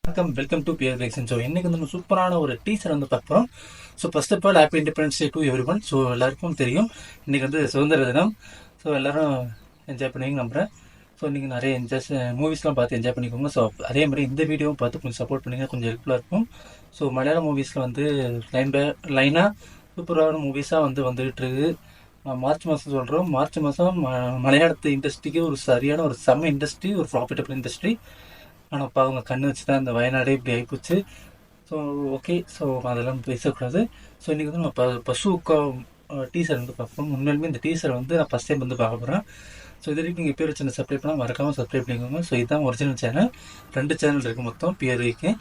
Welcome to peer reaction. So இன்னைக்கு வந்து நம்ம சூப்பரான ஒரு டீசர் வந்து பார்க்குறோம். So first of all happy Independence Day to everyone. So எல்லாருக்கும் தெரியும் இன்னைக்கு வந்து சுதந்திர தினம். ஸோ எல்லாரும் என்ஜாய் பண்ணுவீங்க நம்புறேன். ஸோ நீங்கள் நிறைய மூவிஸ்லாம் பார்த்து என்ஜாய் பண்ணிக்கோங்க. ஸோ அதே மாதிரி இந்த வீடியோவும் பார்த்து கொஞ்சம் சப்போர்ட் பண்ணிங்கன்னா கொஞ்சம் ஹெல்ப்ஃபுல்லாக இருக்கும். ஸோ மலையாள மூவிஸில் வந்து லைனாக சூப்பரான மூவிஸாக வந்துகிட்டு இருக்கு. மார்ச் மாதம் சொல்கிறோம். மார்ச் மாதம் மலையாளத்து இண்டஸ்ட்ரிக்கு ஒரு சரியான ஒரு செம்ம இண்டஸ்ட்ரி, ஒரு ப்ராஃபிட்டபிள் இண்டஸ்ட்ரி. ஆனால் அப்போ அவங்க கண்ணு வச்சு தான் இந்த வயநாடே இப்படி ஆகிப்போச்சு. ஸோ ஓகே, ஸோ அதெல்லாம் பேசக்கூடாது. ஸோ இன்றைக்கி வந்து நம்ம பசுக்கா டீசர் வந்து பார்ப்போம். உண்மையிலுமே இந்த டீசர் வந்து நான் ஃபஸ்ட் டைம் வந்து பார்க்க போகிறேன். ஸோ இது வரைக்கும் நீங்கள் பேர் வச்சு சப்ஸ்கிரைப் பண்ணால் மறக்காமல் சப்ஸ்கிரைப் பண்ணிக்கோங்க. ஸோ இதுதான் ஒரிஜினல் சேனல். 2 சேனல் இருக்குது மொத்தம் பிஆர்விக்கு.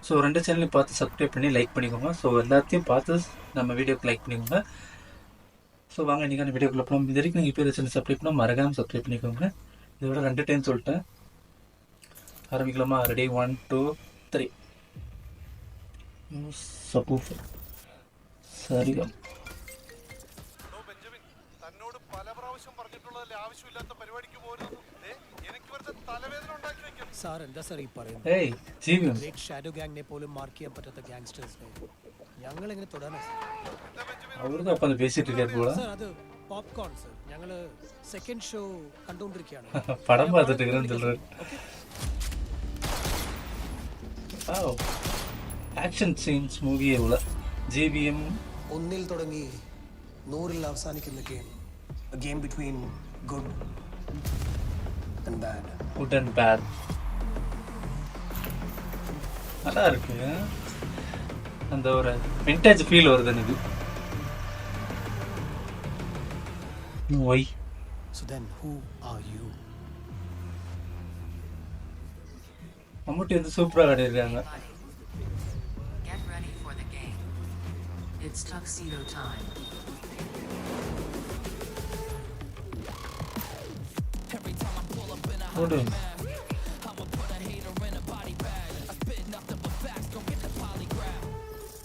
ஸோ 2 சேனலையும் பார்த்து சப்ஸ்கிரைப் பண்ணி லைக் பண்ணிக்கோங்க. ஸோ எல்லாத்தையும் பார்த்து நம்ம வீடியோக்கு லைக் பண்ணிக்கோங்க. ஸோ வாங்க இன்றைக்கான வீடியோக்குள்ள போகலாம். இது வரைக்கும் நீங்கள் பேர் வச்சு சப்ஸ்கிரைப் பண்ணால் மறக்காமல் சப்ஸ்கிரைப் பண்ணிக்கோங்க. இதோட 2 டைம் சொல்லிட்டேன். ஆரம்பிக்கலாமா? ரெடி, 1 2 3. சபூஃபர் சரிகம். തന്നോട് പല പ്രാവശ്യം പറഞ്ഞിട്ടുള്ളതല്ലേ ആവശ്യമില്ലാത്ത പരിപാടിക്ക് പോരുന്നു. എനിക്ക് വെറുതെ തലവേദന ഉണ്ടാക്കി വെക്കും. സാർ എന്താ സാർ ഈ പറയുന്നത്? ഏയ് ജീവൻ ഗ്രേറ്റ് ഷാഡോ ഗാങ്ങിനെ പോലും മാർക്ക് ചെയ്യാൻ പറ്റാത്ത ഗാങ്സ്റ്റേഴ്സിനെ ഞങ്ങൾ എങ്ങനെ തൊടാനാ അവർക്ക് അപ്പം പേസിട്ട് இருக்காரு போல. സാർ അത് പോപ്കോൺ സാർ. ഞങ്ങൾ സെക്കൻഡ് ഷോ കണ്ടുകൊണ്ടിരിക്കുകയാണ്. പടം பார்த்துட்டு இருக்கேன்னு சொல்றாரு. ആക്ഷൻ സീൻസ് മൂവി ഉള്ള JVM. ഒന്നിൽ തുടങ്ങി 100ൽ അവസാനിക്കുന്ന game between good and bad. நல்லா இருக்கு. அந்த ஒரு விண்டேஜ் ஃபீல் வருது எனக்கு. Why So then who are you? Mammootty வந்து சூப்பரா ஆடிருக்காங்க. Get ready for the game. It's tuxedo time. ஓடு.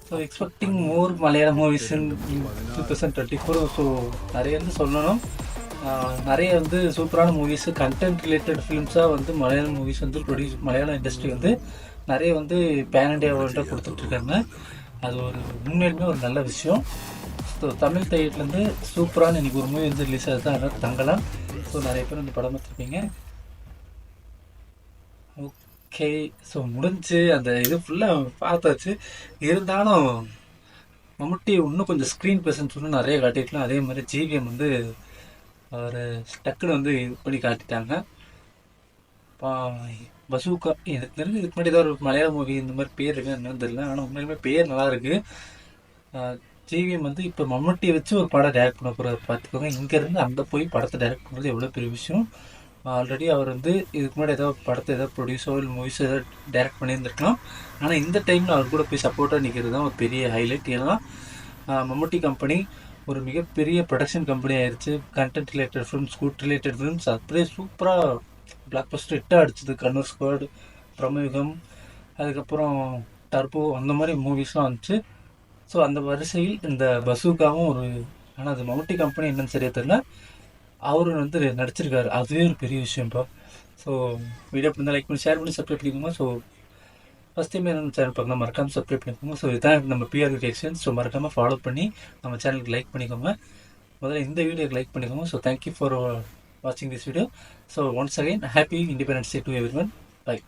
So expecting more Malayalam movies in 2024. So நிறைய வந்து சொல்லணும். நிறைய வந்து சூப்பரான மூவிஸ், கண்டென்ட் ரிலேட்டட் ஃபிலிம்ஸாக வந்து மலையாளம் மூவிஸ் வந்து மலையாளம் இண்டஸ்ட்ரி வந்து நிறைய வந்து பேன் இண்டியா வேர்ல்டாக கொடுத்துட்ருக்காங்க. அது ஒரு உண்மையிலுமே ஒரு நல்ல விஷயம். ஸோ தமிழ் தையட்லேருந்து சூப்பரான இன்றைக்கி ஒரு மூவி வந்து ரிலீஸ் ஆகுது. அதனால் தங்கலாம். ஸோ நிறைய பேர் வந்து படம் பார்த்துருப்பீங்க. ஓகே, ஸோ முடிஞ்சு அந்த இது ஃபுல்லாக பார்த்தாச்சு. இருந்தாலும் மம்முட்டி இன்னும் கொஞ்சம் ஸ்க்ரீன் ப்ரெசன்ஸ் இன்னும் நிறைய காட்டிக்கலாம். அதே மாதிரி JVM வந்து ஒரு டக்குன்னு வந்து இது பண்ணி காட்டிட்டாங்க. பசூக்கா எனக்கு தெரிஞ்சு இதுக்கு முன்னாடி ஏதாவது ஒரு மலையாள மூவி இந்த மாதிரி பேர் இருக்குன்னு என்னன்னு தெரியல. ஆனால் உண்மையிலுமே பேர் நல்லா இருக்குது. JVM வந்து இப்போ மம்முட்டியை வச்சு ஒரு படம் டைரக்ட் பண்ண போகிறார். பார்த்துக்கோங்க, இங்கேருந்து அங்கே போய் படத்தை டைரக்ட் பண்ணுறது எவ்வளோ பெரிய விஷயம். ஆல்ரெடி அவர் வந்து இதுக்கு முன்னாடி ஏதாவது படத்தை ஏதாவது ப்ரொடியூஸோ இல்லை மூவிஸோ ஏதாவது டைரக்ட் பண்ணியிருந்துருக்கலாம். ஆனால் இந்த டைமில் அவர் கூட போய் சப்போர்ட்டாக நிற்கிறது தான் ஒரு பெரிய ஹைலைட். ஏன்னா மம்முட்டி கம்பெனி ஒரு மிகப்பெரிய ப்ரொடக்ஷன் கம்பெனி ஆயிடுச்சு. Content related films, Scoot related films அப்படியே சூப்பராக பிளாக் பஸ்டர் ஹிட்டாக அடிச்சது. கண்ணூர் ஸ்குவாட், பிரமயுகம், அதுக்கப்புறம் டர்போ, அந்த மாதிரி மூவிஸ்லாம் வந்துச்சு. ஸோ அந்த வரிசையில் இந்த பசூக்காவும் ஒரு, ஆனால் அது மம்முட்டி கம்பெனி என்னன்னு சரியா தெரியல, அவரு வந்து நடிச்சிருக்காரு. அதுவே ஒரு பெரிய விஷயம்ப்பா. ஸோ வீடியோ பண்ணி லைக் பண்ணி ஷேர் பண்ணி சப்ஸ்கிரைப் பண்ணிக்கோங்க. ஸோ ஃபஸ்ட் டைம் என்ன சேனல் பார்க்கலாம் மறக்காமல் சப்ஸ்கிரைப் பண்ணிக்கோங்க. ஸோ இதுதான் நம்ம பிஆர் ரியாக்ஷன். ஸோ மறக்காமல் ஃபாலோ பண்ணி நம்ம சேனலுக்கு லைக் பண்ணிக்கோங்க. முதல்ல இந்த வீடியோக்கு லைக் பண்ணிக்கோங்க. ஸோ தேங்க்யூ ஃபார் வாட்சிங் this video. So once again happy Independence Day to everyone. By.